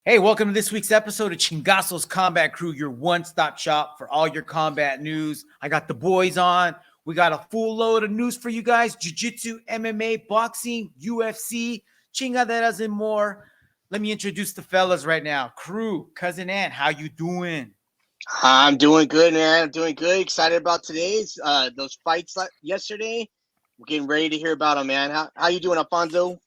Hey, welcome to this week's episode of Chingaso's Combat Crew, your one-stop shop for all your combat news. I got the boys on. We got a full load of news for you guys. Jiu-jitsu, MMA, boxing, UFC, chingaderas, and more. Let me introduce the fellas right now. Crew, Cousin Ant, how you doing? I'm doing good, man. I'm doing good. Excited about today's those fights yesterday. We're getting ready to hear about them, man. How you doing, Alfonso?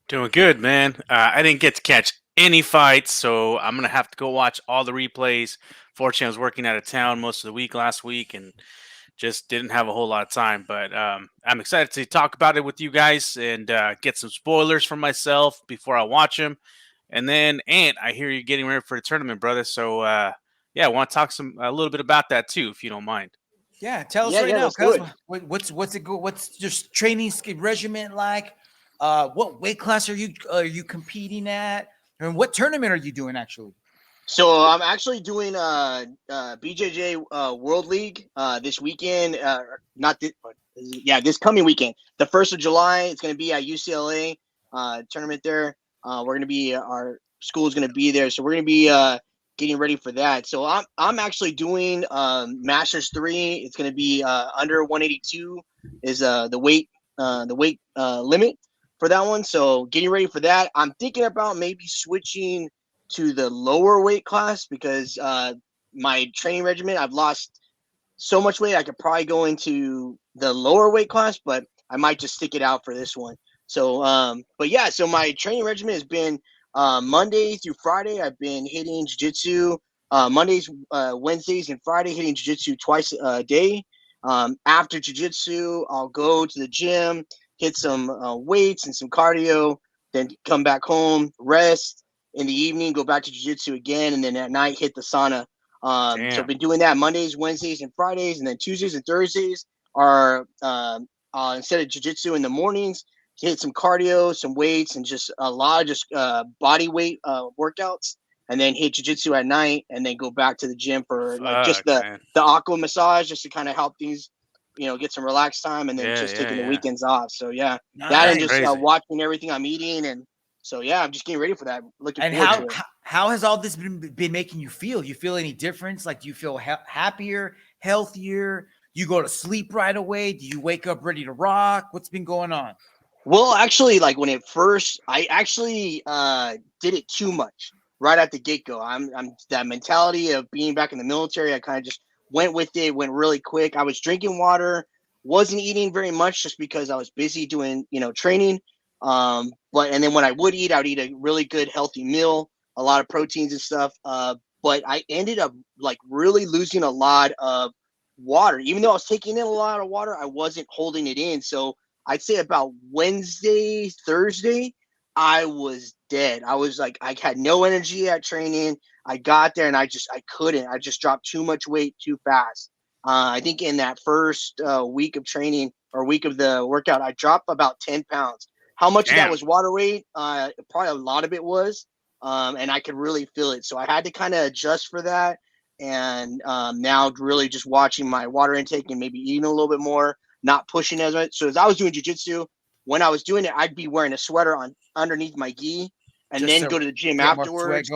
Doing good, man. I didn't get to catch any fights, so I'm gonna have to go watch all the replays. Fortunately, I was working out of town most of the week last week and just didn't have a whole lot of time. But I'm excited to talk about it with you guys and get some spoilers from myself before I watch them. And then, Ant, I hear you're getting ready for the tournament, brother. So yeah, I want to talk a little bit about that too, if you don't mind. Yeah, tell us now, cuz. What's it go? What's your training regimen like? What weight class are you competing at? And what tournament are you doing actually? So I'm actually doing BJJ World League this weekend. This coming weekend. The 1st of July. It's going to be at UCLA tournament there. We're going to be our school is going to be there, so we're going to be getting ready for that. So I'm actually doing Masters 3. It's going to be under 182 is the weight limit for that one. So getting ready for that. I'm thinking about maybe switching to the lower weight class because my training regimen, I've lost so much weight. I could probably go into the lower weight class, but I might just stick it out for this one. So, so my training regimen has been Monday through Friday. I've been hitting jiu-jitsu Mondays, Wednesdays, and Friday, hitting jiu-jitsu twice a day. After jiu-jitsu, I'll go to the gym, hit some weights and some cardio, then come back home, rest. In the evening, go back to jiu-jitsu again, and then at night so I've been doing that Mondays, Wednesdays, and Fridays, and then Tuesdays and Thursdays are instead of jiu-jitsu in the mornings, hit some cardio, some weights, and just a lot of body weight workouts, and then hit jiu-jitsu at night, and then go back to the gym for the aqua massage, just to kind of help these, get some relaxed time, and then taking the weekends off. So nice. That and just watching everything I'm eating, and so I'm just getting ready for that. Looking forward to it. How has all this been making you feel? You feel any difference? Like, do you feel happier, healthier? You go to sleep right away? Do you wake up ready to rock? What's been going on? Well, actually, like when it first, I actually did it too much right at the get-go. I'm that mentality of being back in the military. I kind of just went with it, went really quick. I was drinking water, wasn't eating very much just because I was busy doing, training. And then when I would eat a really good healthy meal, a lot of proteins and stuff. But I ended up like really losing a lot of water. Even though I was taking in a lot of water, I wasn't holding it in. So I'd say about Wednesday, Thursday, I was dead. I was like, I had no energy at training. I got there and I couldn't. I just dropped too much weight too fast. I think in that first week of training or week of the workout, I dropped about 10 pounds. How much of that was water weight? Probably a lot of it was, and I could really feel it. So I had to kind of adjust for that. And now really just watching my water intake and maybe eating a little bit more, not pushing as much. So as I was doing jiu-jitsu, when I was doing it, I'd be wearing a sweater on underneath my gi and just then go to the gym afterwards.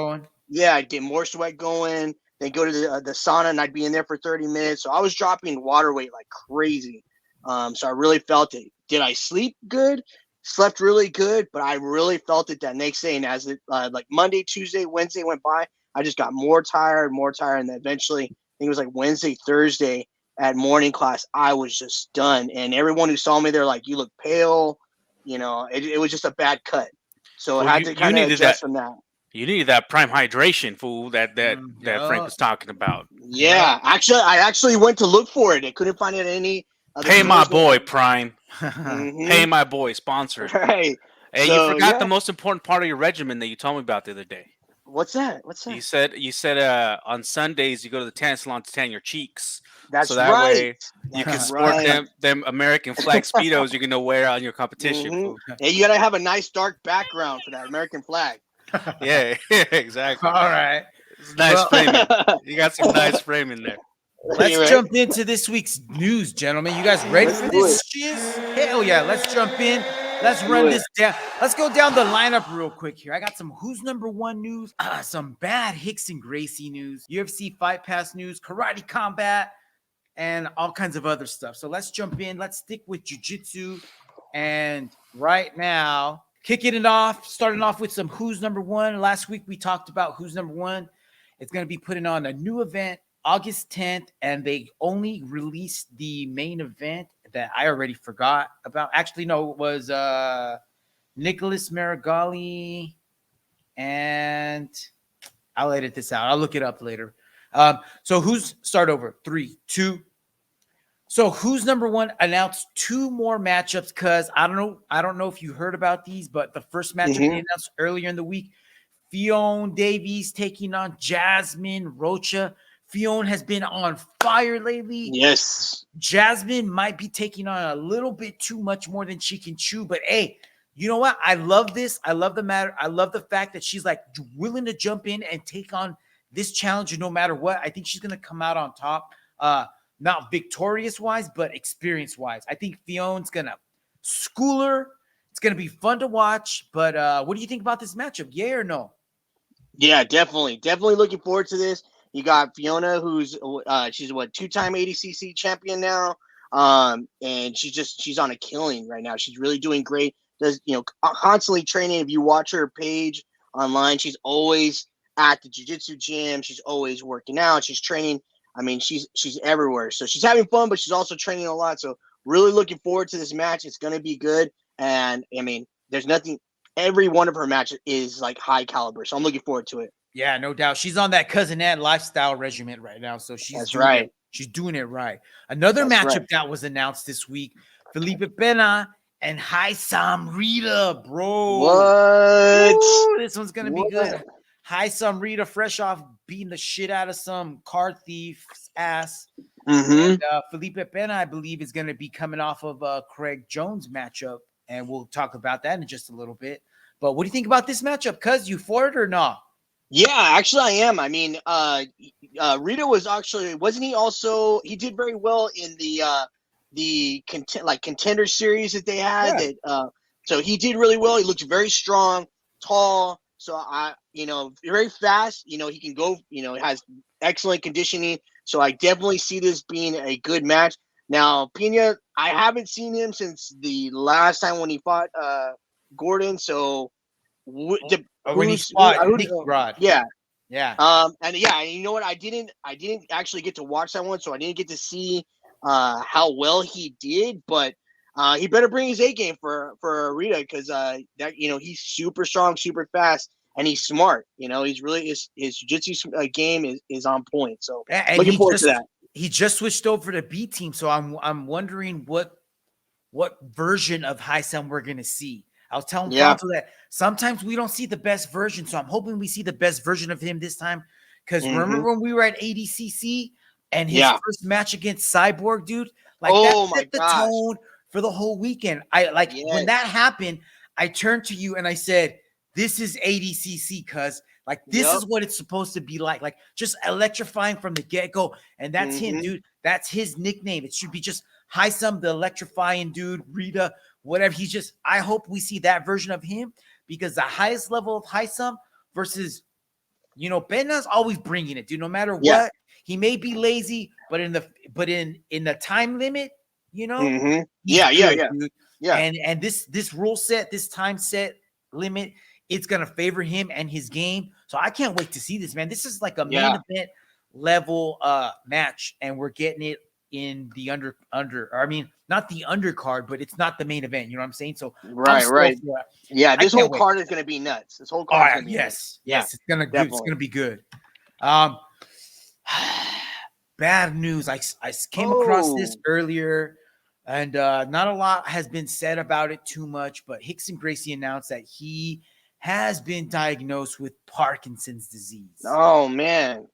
Yeah, I'd get more sweat going. Then go to the sauna and I'd be in there for 30 minutes. So I was dropping water weight like crazy. So I really felt it. Did I sleep good? Slept really good, but I really felt it that next day. And as it like Monday, Tuesday, Wednesday went by, I just got more tired. And then eventually, I think it was like Wednesday, Thursday at morning class, I was just done. And everyone who saw me, they're like, "You look pale." It was just a bad cut. So I had to kind of adjust from that. You needed that prime hydration, fool, that Frank was talking about. Yeah, I actually went to look for it. I couldn't find it any. Pay my boy, Prime. Pay my boy, sponsored. Right. Hey, you forgot the most important part of your regimen that you told me about the other day. What's that? You said on Sundays you go to the tan salon to tan your cheeks. That's so that right. way you can sport them American flag Speedos you can wear on your competition. And you gotta have a nice dark background for that American flag. Yeah, exactly. All right. It's nice framing. You got some nice framing there. Let's jump into this week's news, gentlemen. You guys ready for this shit? Hell yeah, let's jump in. Let's run this down. Let's go down the lineup real quick here. I got some who's number one news, some bad Rickson Gracie news, UFC Fight Pass news, karate combat, and all kinds of other stuff. So let's jump in. Let's stick with jiu-jitsu. And right now, kicking it off, starting off with some who's number one. Last week we talked about who's number one. It's going to be putting on a new event August 10th, and they only released the main event that I already forgot about. Actually, no, it was Nicholas Marigali, and I'll edit this out. I'll look it up later. So who's start over? 3, 2. So who's number one announced 2 more matchups because I don't know if you heard about these, but the first matchup they announced earlier in the week, Ffion Davies taking on Jasmine Rocha. Ffion has been on fire lately. Yes. Jasmine might be taking on a little bit too much more than she can chew, but hey, you know what? I love this. I love the matter. I love the fact that she's like willing to jump in and take on this challenge no matter what. I think she's going to come out on top. Not victorious-wise, but experience-wise. I think Fion's going to school her. It's going to be fun to watch, but what do you think about this matchup? Yay or no? Yeah, definitely. Definitely looking forward to this. You got Fiona, who's she's a 2-time ADCC champion now, and she's on a killing right now. She's really doing great. Does constantly training. If you watch her page online, she's always at the jiu-jitsu gym. She's always working out. She's training. I mean, she's everywhere. So she's having fun, but she's also training a lot. So really looking forward to this match. It's going to be good. And I mean, there's nothing. Every one of her matches is like high caliber. So I'm looking forward to it. Yeah, no doubt. She's on that cousin Ed lifestyle regimen right now. So she's doing it right. Another matchup that was announced this week, Felipe Pena and Haisam Rida, bro. What? Ooh, this one's going to be good. Haisam Rida, fresh off beating the shit out of some car thief's ass. And, Felipe Pena, I believe, is going to be coming off of a Craig Jones matchup. And we'll talk about that in just a little bit. But what do you think about this matchup? Cuz, you for it or not? Yeah, actually I am. I mean, Rita wasn't he also, he did very well in the contender series that they had. So he did really well. He looked very strong, tall. So very fast, he can go, has excellent conditioning. So I definitely see this being a good match. Now, Pena, I haven't seen him since the last time when he fought Gordon. So when he fought Nick Rod. Yeah. And you know what? I didn't actually get to watch that one, so I didn't get to see how well he did, but he better bring his A game for Rita, because he's super strong, super fast, and he's smart. He's really his jiu-jitsu game is on point. So looking forward to that. He just switched over to B team, so I'm wondering what version of Haisam we're gonna see. I was telling Fonto that sometimes we don't see the best version, so I'm hoping we see the best version of him this time. Because remember when we were at ADCC and his first match against Cyborg, dude? Like that set the tone for the whole weekend. When that happened, I turned to you and I said, "This is ADCC, cuz like this is what it's supposed to be like just electrifying from the get-go." And that's him, dude. That's his nickname. It should be just Haisam, the electrifying dude, Rita, whatever. I hope we see that version of him, because the highest level of Haisam versus, Pena's always bringing it, dude. No matter what, he may be lazy, but in the time limit, Dude. And this rule set, this time set limit, it's gonna favor him and his game. So I can't wait to see this, man. This is like a main event level match, and we're getting it in the not the undercard, but it's not the main event. You know what I'm saying? So right. Yeah, this whole card is gonna be nuts. This whole card is gonna be nuts. Yes, it's gonna be good. Bad news. I came across this earlier, and not a lot has been said about it too much, but Rickson Gracie announced that he has been diagnosed with Parkinson's disease. Oh man.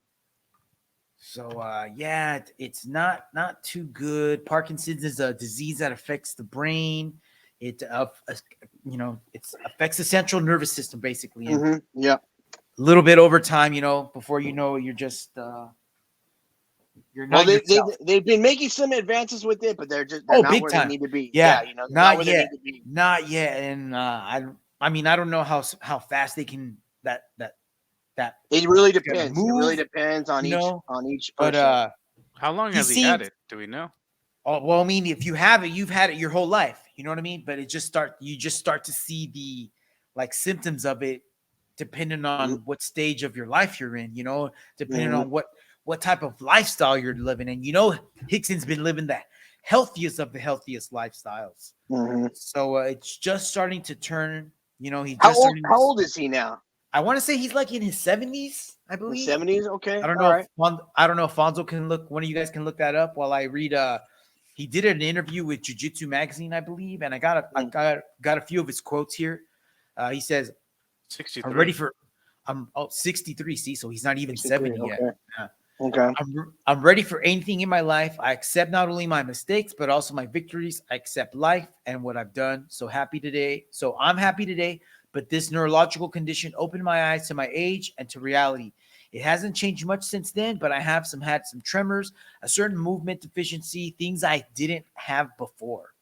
So it's not too good. Parkinson's is a disease that affects the brain. It it affects the central nervous system basically. And a little bit over time, before you know it, you're just You're Well, not yourself. they've been making some advances with it, but they're not big where time. they need to be. Yeah, you know, they're not not where they yet. need to be. Not yet. And I mean, I don't know how fast they can that. It really It's gonna depends. It really move, depends on you know. each But person. How long he has he had seems. it? Do we know? Oh, well, I mean, if you have it, you've had it your whole life. You know what I mean? But you just start to see the like symptoms of it depending on what stage of your life you're in, you know, depending on what type of lifestyle you're living. And, you know, Rickson's been living the healthiest of the healthiest lifestyles. So it's just starting to turn, you know, he's just starting. How old is he now? I want to say he's like in his 70s, I believe. 70s? Okay. I don't know if Fonzo can look, one of you guys can look that up while I read he did an interview with Jiu-Jitsu magazine, I believe, and I got a few of his quotes here. He says, 63. I'm ready for 63, see, so he's not even 70 okay. yet. Okay. I'm ready for anything in my life. I accept not only my mistakes, but also my victories. I accept life and what I've done. So I'm happy today, but this neurological condition opened my eyes to my age and to reality. It hasn't changed much since then, but I have had some tremors, a certain movement deficiency, things I didn't have before.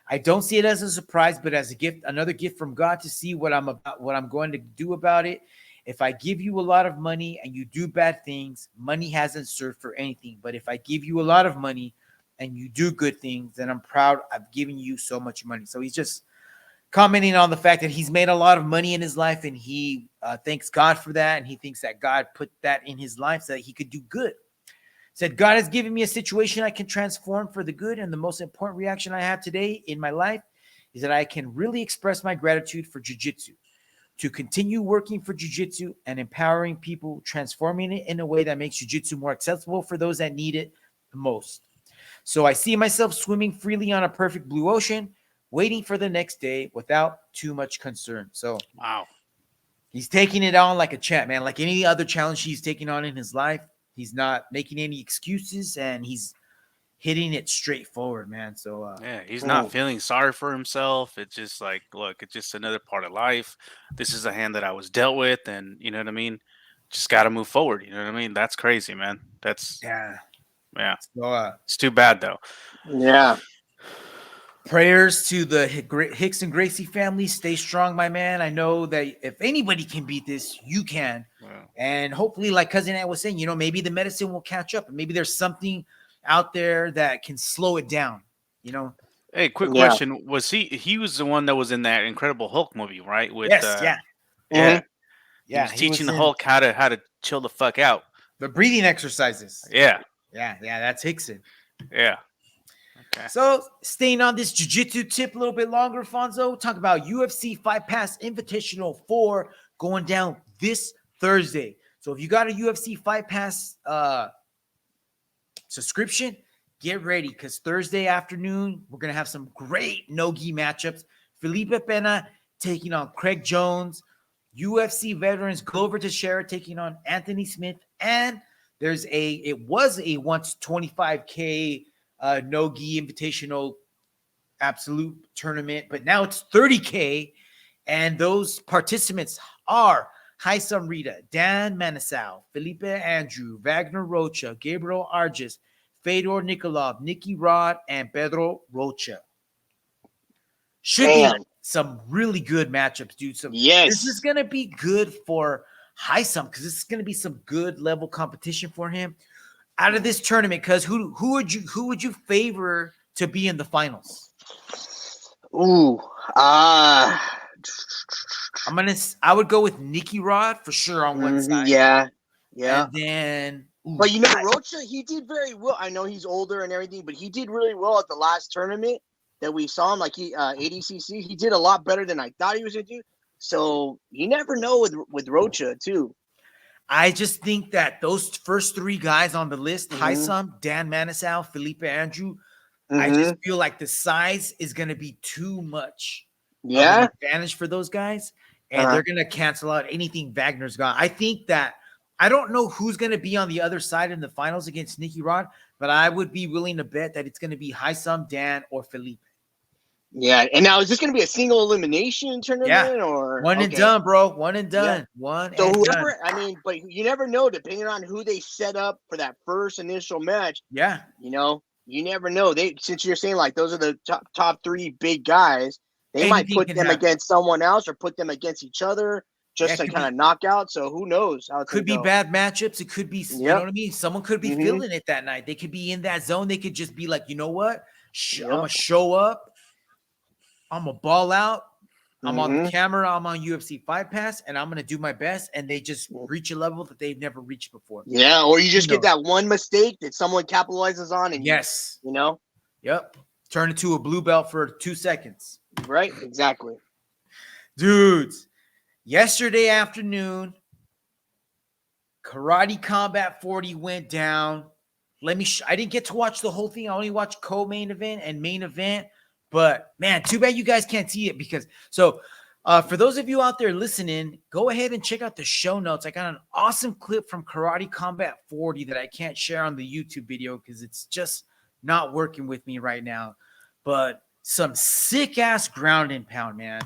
I don't see it as a surprise, but as a gift, another gift from God to see what I'm going to do about it. If I give you a lot of money and you do bad things, money hasn't served for anything. But if I give you a lot of money and you do good things, then I'm proud I've given you so much money. So he's just commenting on the fact that he's made a lot of money in his life, and he thanks God for that, and he thinks that God put that in his life so that he could do good. Said, God has given me a situation I can transform for the good, and the most important reaction I have today in my life is that I can really express my gratitude for jiu-jitsu, to continue working for jiu-jitsu and empowering people, transforming it in a way that makes jiu-jitsu more accessible for those that need it the most. So I see myself swimming freely on a perfect blue ocean, waiting for the next day without too much concern. So Wow. He's taking it on like a champ, man. Like any other challenge he's taking on in his life, he's not making any excuses, and he's hitting it straight forward, man. So Yeah, he's not feeling sorry for himself. It's just like, look, it's just another part of life. This is a hand that I was dealt with, and you know what I mean? Just got to move forward. You know what I mean? That's crazy, man. yeah. Yeah. So It's too bad though. Yeah. prayers to the Rickson Gracie family. Stay strong, my man. I know that if anybody can beat this, you can. Wow. And hopefully, like Cousin Ed was saying, you know, maybe the medicine will catch up, and maybe there's something out there that can slow it down. You know. Hey, quick Yeah. question: Was he was the one that was in that Incredible Hulk movie, right? With Yes. Yeah. yeah, he Yeah. was teaching the in Hulk how to chill the fuck out. the breathing exercises. Yeah, Yeah. That's Rickson. yeah. Okay. So, staying on this jiu-jitsu tip a little bit longer, Fonzo, talk about UFC Fight Pass Invitational 4 going down this Thursday. So, if you got a UFC Fight Pass subscription, get ready because Thursday afternoon, we're going to have some great no-gi matchups. Felipe Pena taking on Craig Jones, UFC veterans Glover Teixeira taking on Anthony Smith, and it was a once 25K no-gi invitational absolute tournament, but now it's 30K, and those participants are Haisam Rida, Dan Manisau, Felipe Andrew, Wagner Rocha, Gabriel Arges, Fedor Nikolov, Nicky Rod, and Pedro Rocha. Should be some really good matchups, dude. So this is going to be good for Haisam because this is going to be some good level competition for him. Out of this tournament, cuz who would you favor to be in the finals? Ooh. I would go with Nicky Rod for sure on one side. Yeah. And then but you know, Rocha, he did very well. I know he's older and everything, but he did really well at the last tournament that we saw him, like ADCC. He did a lot better than I thought he was going to do. So you never know with Rocha too. I just think that those first three guys on the list, Haisam, Dan Manisau, Felipe Andrew, I just feel like the size is going to be too much of an advantage for those guys, and they're going to cancel out anything Wagner's got. I think that I don't know who's going to be on the other side in the finals against Nicky Rod, but I would be willing to bet that it's going to be Haisam, Dan, or Felipe. Yeah, and now is this going to be a single elimination tournament or one and done, bro? One and done. Yeah. One So and whoever, done. I mean, but you never know depending on who they set up for that first initial match. Yeah, You know, you never know. Since you're saying like those are the top three big guys, they might anything put can them happen. against someone else or put them against each other just to kind of knock out. So who knows how it's could be go. bad matchups. It could be, you know what I mean? Someone could be Mhm. feeling it that night. They could be in that zone. They could just be like, you know what? I'm Yep. gonna show up. I'm gonna ball out. I'm on the Mhm. camera. I'm on UFC Fight Pass, and I'm gonna do my best. And they just reach a level that they've never reached before. Yeah, or you just Who get that one mistake that someone capitalizes on, and yes, you know, yep, turn into a blue belt for 2 seconds. right? Exactly. Dudes, yesterday afternoon, Karate Combat 40 went down. I didn't get to watch the whole thing. I only watched co-main event and main event. But man, too bad you guys can't see it because for those of you out there listening, go ahead and check out the show notes. I got an awesome clip from Karate Combat 40 that I can't share on the YouTube video because it's just not working with me right now. But some sick ass ground and pound, man.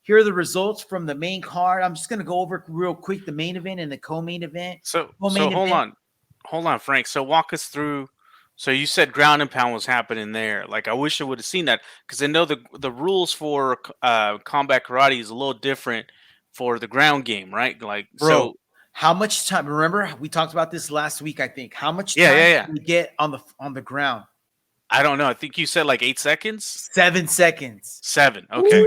Here are the results from the main card. I'm just gonna go over real quick the main event and the co-main event. So Co-main hold on, Frank. So walk us through. So you said ground and pound was happening there. Like I wish I would have seen that because I know the rules for combat karate is a little different for the ground game, right? Like Bro, so. how much time? Remember, we talked about this last week. I think how much time Yeah. did we get on the ground? I don't know. I think you said like 8 seconds. 7 seconds. 7. Okay.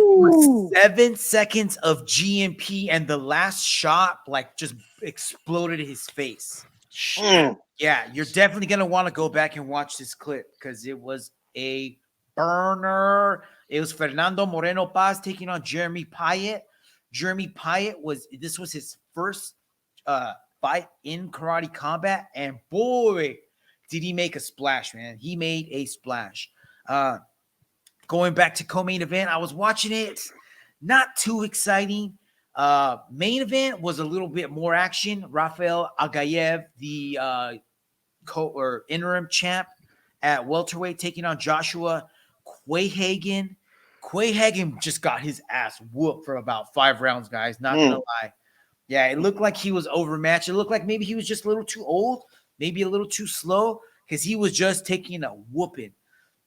7 seconds of GMP, and the last shot like just exploded his face. Shit. Yeah, you're definitely gonna want to go back and watch this clip because it was a burner. It was Fernando Moreno Paz taking on Jeremy Pyatt. Jeremy Pyatt was his first fight in karate combat, and boy, did he make a splash, man. He made a splash. Going back to co-main event, I was watching it, not too exciting. Main event was a little bit more action. Rafael Agayev, the interim champ at welterweight, taking on Joshua Quayhagen. Quayhagen just got his ass whooped for about 5 rounds, guys. Not gonna lie. Yeah, it looked like he was overmatched. It looked like maybe he was just a little too old, maybe a little too slow, because he was just taking a whooping.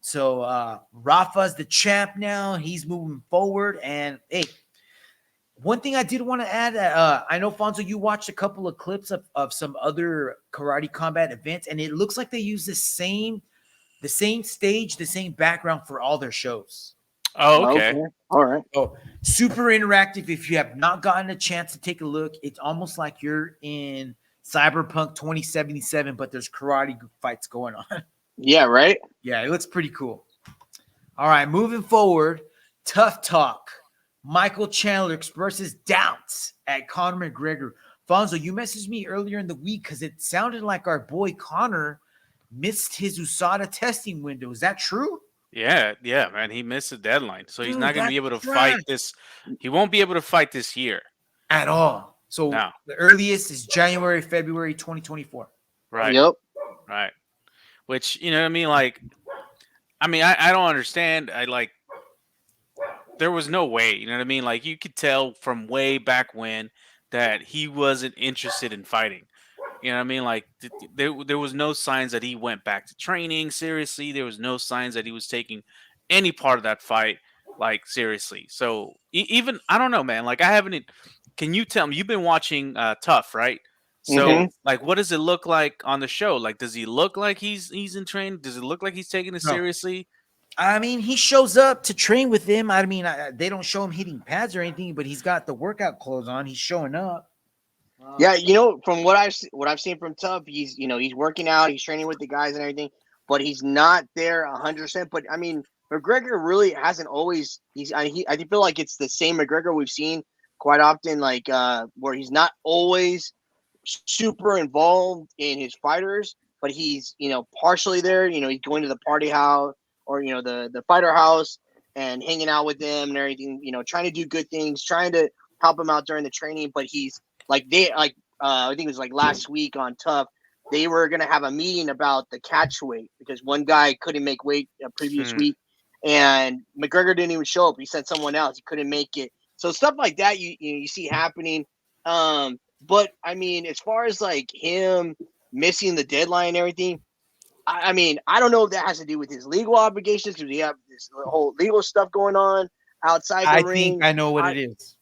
So Rafa's the champ now. He's moving forward. And hey, one thing I did want to add, I know, Fonzo, you watched a couple of clips of some other karate combat events, and it looks like they use the same stage, the same background for all their shows. Oh, okay. All right. Oh, super interactive. If you have not gotten a chance to take a look, it's almost like you're in Cyberpunk 2077, but there's karate fights going on. Yeah, right? Yeah, it looks pretty cool. All right, moving forward, Tough Talk. Michael Chandler expresses doubts at Conor McGregor. Fonzo, you messaged me earlier in the week because it sounded like our boy Conor missed his USADA testing window. Is that true? Yeah, man. He missed the deadline. So he's not going to be able to fight this. He won't be able to fight this year. At all. So the earliest is January, February 2024. Right. Yep. Right. Which, you know what I mean? Like, I don't understand. There was no way, you know what I mean? Like, you could tell from way back when that he wasn't interested in fighting. You know what I mean? Like, there was no signs that he went back to training seriously. There was no signs that he was taking any part of that fight, like, seriously. So, even, I don't know, man. Like, can you tell me, you've been watching Tough, right? So, like, what does it look like on the show? Like, does he look like he's in training? Does it look like he's taking it seriously? I mean, he shows up to train with them. I mean, they don't show him hitting pads or anything, but he's got the workout clothes on. He's showing up. Yeah, you know, from what I've seen from Tough, he's working out, he's training with the guys and everything, but he's not there 100%. But I mean, McGregor really hasn't always. I feel like it's the same McGregor we've seen quite often, like where he's not always super involved in his fighters, but he's partially there. He's going to the party house or the fighter house and hanging out with them and everything. Trying to do good things, trying to help him out during the training, but he's. I think it was like last week on Tough, they were gonna have a meeting about the catch weight because one guy couldn't make weight a previous week, and McGregor didn't even show up. He sent someone else. He couldn't make it. So stuff like that you see happening. But I mean, as far as like him missing the deadline and everything, I mean, I don't know if that has to do with his legal obligations because we have this whole legal stuff going on outside the ring. think I know what it is.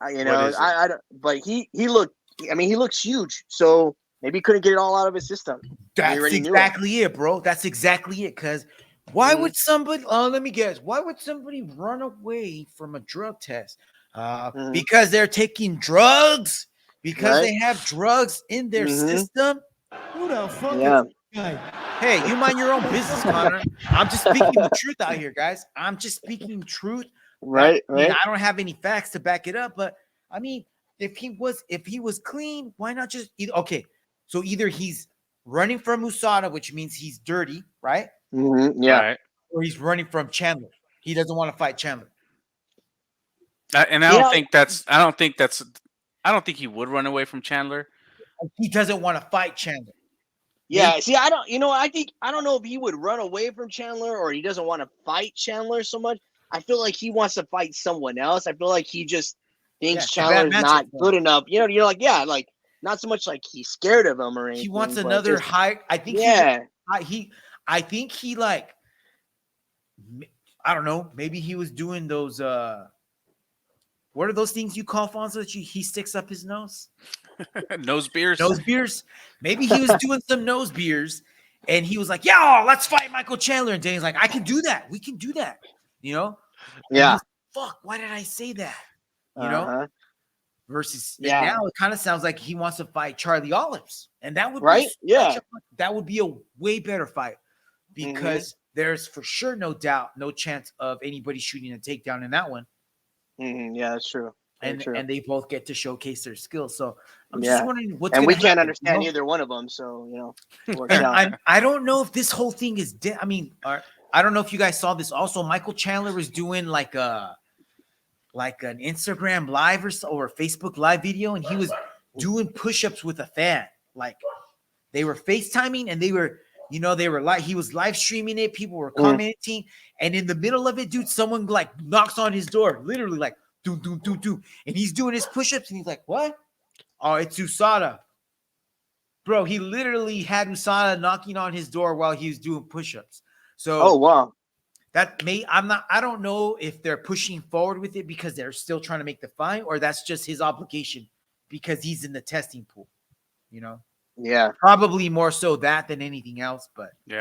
You know, I don't. But he looked. I mean, he looks huge. So maybe he couldn't get it all out of his system. That's exactly it, bro. That's exactly it. Because why would somebody? Let me guess. Why would somebody run away from a drug test? Because they're taking drugs. Because they have drugs in their system. Who the fuck is this guy? Hey, you mind your own business, Connor. I'm just speaking the truth out here, guys. I'm just speaking truth. Right. I mean, I don't have any facts to back it up, but I mean, if he was clean, why not just okay? So either he's running from USADA, which means he's dirty, right? Yeah. Right. Or he's running from Chandler. He doesn't want to fight Chandler. And I don't think that's. I don't think he would run away from Chandler. He doesn't want to fight Chandler. Yeah. See, I don't. You know, I don't know if he would run away from Chandler or he doesn't want to fight Chandler so much. I feel like he wants to fight someone else. I feel like he just thinks Chandler's not good enough. You know, you're like, like not so much like he's scared of him or anything. He wants another high. I think. I think he like. I don't know. Maybe he was doing those. What are those things you call, Fonzo, that he sticks up his nose? Nose beers. Nose beers. Maybe he was doing some nose beers, and he was like, "Yeah, let's fight Michael Chandler." And Danny's like, "I can do that. We can do that." You know? Yeah. Fuck. Why did I say that? You know? Versus now, it kind of sounds like he wants to fight Charlie Olives, and that would that would be a way better fight because there's for sure no chance of anybody shooting a takedown in that one. Yeah, that's true. And they both get to showcase their skills. So I'm just wondering what's. And we can't understand either one of them. So I don't know if this whole thing is. I mean, I don't know if you guys saw this. Also, Michael Chandler was doing like an Instagram live or a Facebook live video, and he was doing push-ups with a fan. Like they were FaceTiming, and they were like he was live streaming it. People were commenting, and in the middle of it, dude, someone like knocks on his door, literally like do, and he's doing his push-ups, and he's like, "What? Oh, it's USADA." Bro, he literally had USADA knocking on his door while he was doing push-ups. So, wow. I don't know if they're pushing forward with it because they're still trying to make the fight, or that's just his obligation because he's in the testing pool, you know? Yeah. Probably more so that than anything else, but who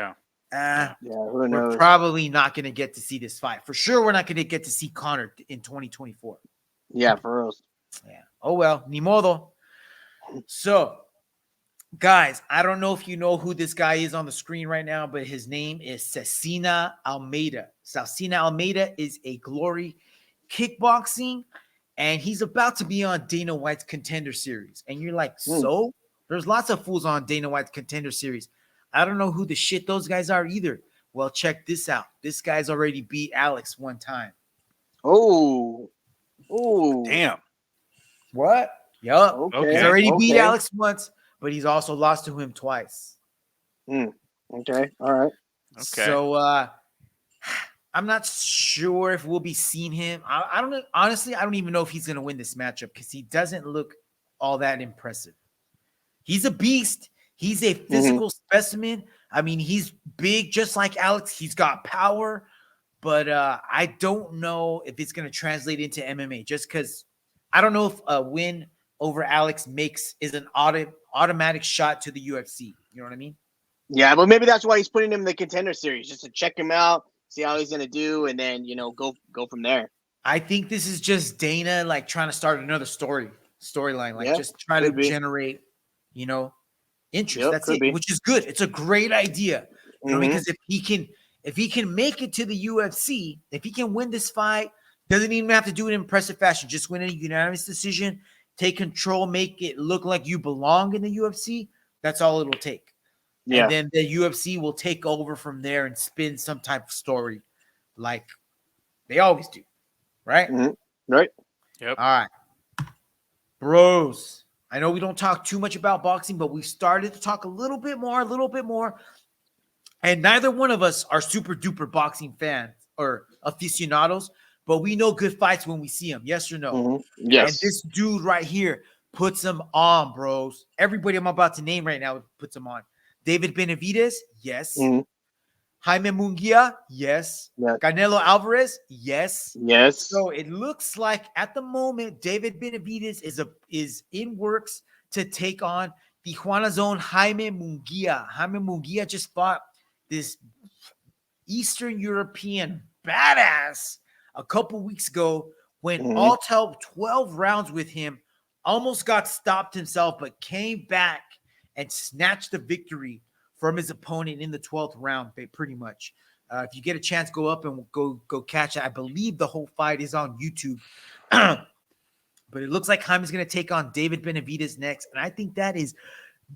knows? we're probably not going to get to see this fight. For sure, we're not going to get to see Conor in 2024. Yeah, for real. Yeah. Oh, well, ni modo. So, guys, I don't know if you know who this guy is on the screen right now, but his name is Cecina Almeida. Cecina Almeida is a Glory kickboxing, and he's about to be on Dana White's Contender Series. And you're like, so? There's lots of fools on Dana White's Contender Series. I don't know who the shit those guys are either. Well, check this out. This guy's already beat Alex one time. Oh, damn. What? Yup. Okay. He's already beat Alex once, but he's also lost to him twice. Okay. All right. Okay. So I'm not sure if we'll be seeing him. I don't know. Honestly, I don't even know if he's going to win this matchup because he doesn't look all that impressive. He's a beast. He's a physical specimen. I mean, he's big, just like Alex. He's got power, but I don't know if it's going to translate into MMA just because I don't know if a win over Alex is an automatic shot to the UFC. You know what I mean? Yeah, but maybe that's why he's putting him in the Contender Series, just to check him out, see how he's going to do, and then, go from there. I think this is just Dana, like, trying to start another storyline, like, just try to generate, interest. Yep, That's it, which is good. It's a great idea, because if he can make it to the UFC, if he can win this fight, doesn't even have to do it in impressive fashion. Just win a unanimous decision, take control, make it look like you belong in the UFC. That's all it'll take. Yeah. And then the UFC will take over from there and spin some type of story like they always do. Right? Right. Yep. All right. Bros. I know we don't talk too much about boxing, but we started to talk a little bit more. And neither one of us are super duper boxing fans. or aficionados, but we know good fights when we see them. Yes or no? Mm-hmm. Yes. And this dude right here puts them on, bros. Everybody I'm about to name right now puts them on. David Benavidez, yes. Mm-hmm. Jaime Mungia, yes. Yes. Canelo Alvarez, yes. Yes. So it looks like at the moment David Benavidez is in works to take on Tijuana's own Jaime Mungia. Jaime Mungia just fought this Eastern European badass a couple weeks ago when all 12 rounds with him, almost got stopped himself, but came back and snatched the victory from his opponent in the 12th round, pretty much. If you get a chance, go up and go catch it. I believe the whole fight is on YouTube. But it looks like Jaime's going to take on David Benavidez next. And I think that is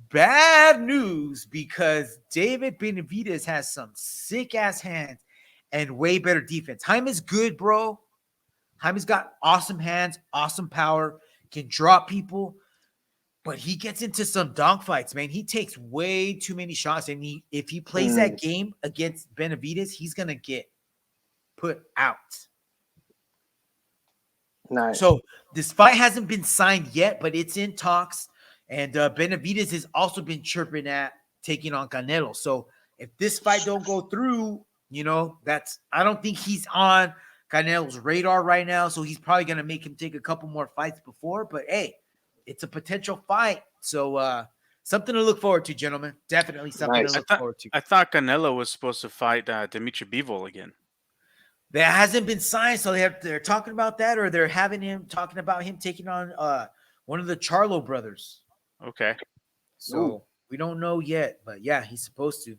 bad news because David Benavidez has some sick-ass hands and way better defense. Jaime's good, bro. Jaime's got awesome hands, awesome power, can drop people. But he gets into some dogfights, man. He takes way too many shots. And if he plays that game against Benavidez, he's going to get put out. Nice. So this fight hasn't been signed yet, but it's in talks. And Benavidez has also been chirping at taking on Canelo. So if this fight don't go through, I don't think he's on Canelo's radar right now. So he's probably going to make him take a couple more fights before. But hey, it's a potential fight. So something to look forward to, gentlemen. Definitely something to look forward to. I thought Canelo was supposed to fight Dimitri Bivol again. That hasn't been signed, so they're talking about that, or they're having him talking about him taking on one of the Charlo brothers. Okay. So we don't know yet, but yeah, he's supposed to.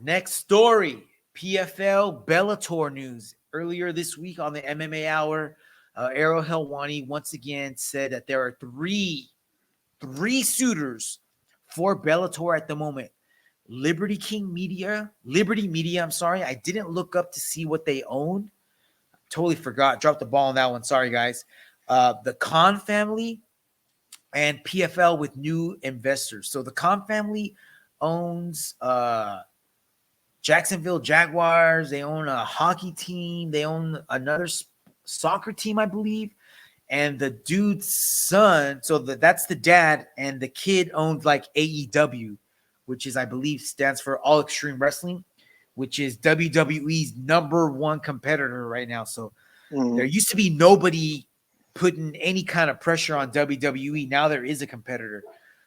Next story, PFL Bellator news. Earlier this week on the MMA Hour, Ariel Helwani once again said that there are three suitors for Bellator at the moment. Liberty Media, I'm sorry. I didn't look up to see what they own. Totally forgot. Dropped the ball on that one. Sorry, guys. The Khan family and PFL with new investors. So the Khan family owns Jacksonville Jaguars. They own a hockey team. They own another soccer team, I believe. And the dude's son, so that's the dad, and the kid owns like AEW, which is, I believe, stands for All Extreme Wrestling, which is WWE's #1 competitor right now. So there used to be nobody putting any kind of pressure on WWE. Now there is a competitor.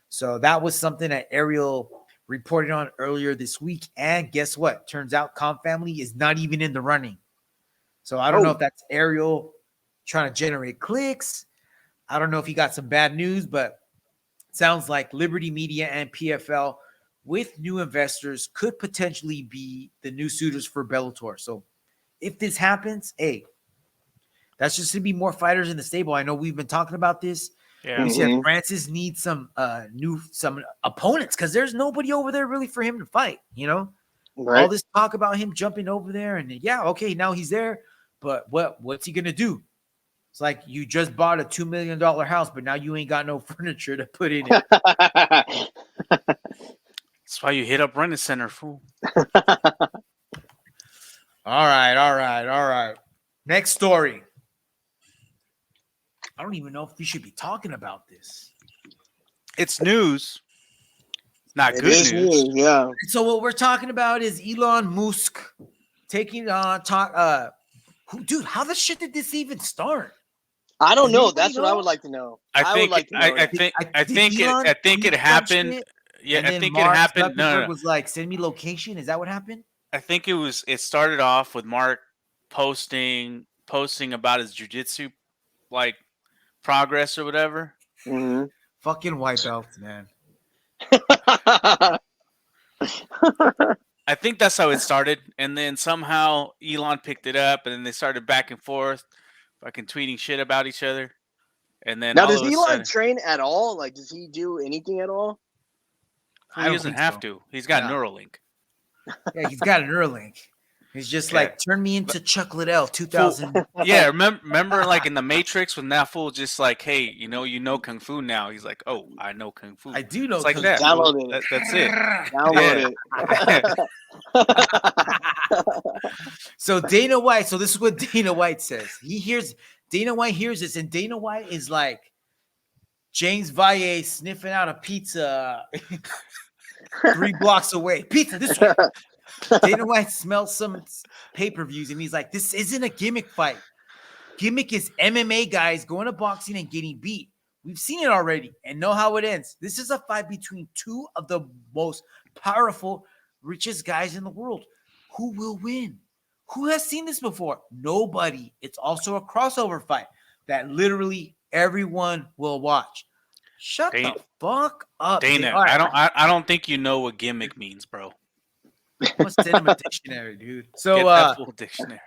So that was something that Ariel reported on earlier this week. And guess what? Turns out Khan family is not even in the running. So I don't know if that's Ariel trying to generate clicks. I don't know if he got some bad news, but it sounds like Liberty Media and PFL with new investors could potentially be the new suitors for Bellator. So if this happens, hey, that's just going to be more fighters in the stable. I know we've been talking about this. Yeah. We said Francis needs some opponents because there's nobody over there really for him to fight, Right. All this talk about him jumping over there and now he's there, but what's he going to do? It's like you just bought a $2 million house, but now you ain't got no furniture to put in it. That's why you hit up Rent a Center, fool. All right. Next story. I don't even know if we should be talking about this. It's news. Not good news. Yeah. So what we're talking about is Elon Musk taking on dude, how the shit did this even start? I don't know. That's what I would like to know. I think it happened. Yeah, I think it happened. No. Was like, send me location. Is that what happened? I think it started off with Mark posting about his jiu-jitsu like progress or whatever. Mm-hmm. Fucking white belts, man. I think that's how it started, and then somehow Elon picked it up, and then they started back and forth, fucking tweeting shit about each other. And then now, does Elon train at all? Like, does he do anything at all? He doesn't have to. He's got Neuralink. Yeah, he's got a Neuralink. He's just like, turn me into Chuck Liddell, 2000. Yeah, remember like in the Matrix when that fool just like, hey, you know Kung Fu now. He's like, oh, I know Kung Fu. I do know it's like Kung that. Download it. That's it. Download So Dana White. So this is what Dana White says. Dana White hears this, and Dana White is like James Valle sniffing out a pizza 3 blocks away. Pizza this way. Dana White smells some pay-per-views, and he's like, "This isn't a gimmick fight. Gimmick is MMA guys going to boxing and getting beat. We've seen it already and know how it ends. This is a fight between two of the most powerful, richest guys in the world. Who will win? Who has seen this before? Nobody. It's also a crossover fight that literally everyone will watch. Shut the fuck up, Dana. Right. I don't think you know what gimmick means, bro. Let's send him a dictionary, dude. So Get that full dictionary.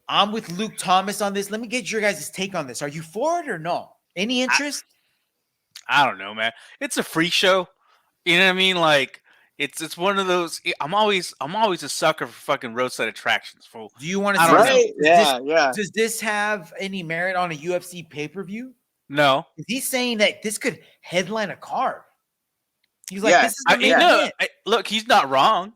I'm with Luke Thomas on this. Let me get your guys' take on this. Are you for it or no? Any interest? I don't know, man. It's a free show. You know what I mean? Like it's one of those. I'm always a sucker for fucking roadside attractions. Fool. Do you want to see right? Yeah. Does this have any merit on a UFC pay-per-view? No. He's saying that this could headline a card. He's like, this is the main event. Look, he's not wrong.